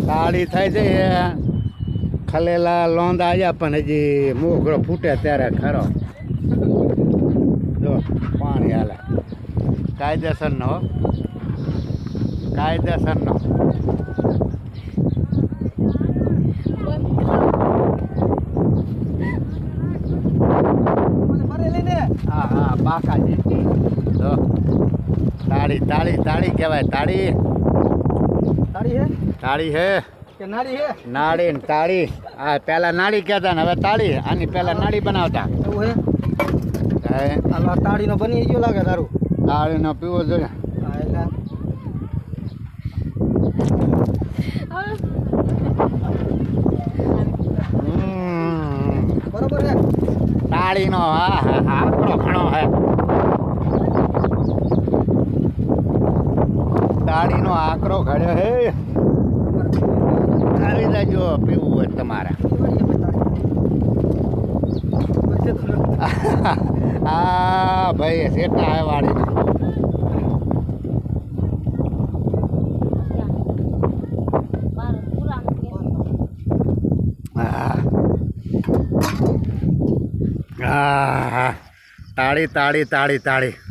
તાળી થાય છે ખલેલા લોંદ આવ્યા પણ હજી મોગરો ફૂટે ત્યારે ખરો જો પાણી હાલે કાયદેસર નો કાયદેસર નો હા હા બાકાજી જો તાળી તાળી તાળી કહેવાય તાળી તાળી હે તાળી હે કે નાળી હે નાળી ને તાળી આ પેલા નાળી કહેતા ને હવે તાળી આની પેલા નાળી બનાવતા એવું હે હે આ તાળીનો બની ગયો લાગે તારું તાળીનો પીવો જોઈએ હા એટલે બરોબર હે તાળીનો હા હા આકરો ઘણો હે તાળીનો આકરો ઘડ્યો હે આવી જાજો પીવું હોય તમારે હા ભાઈ શેઠા હે વાળીને હા તાળી તાળી તાળી તાળી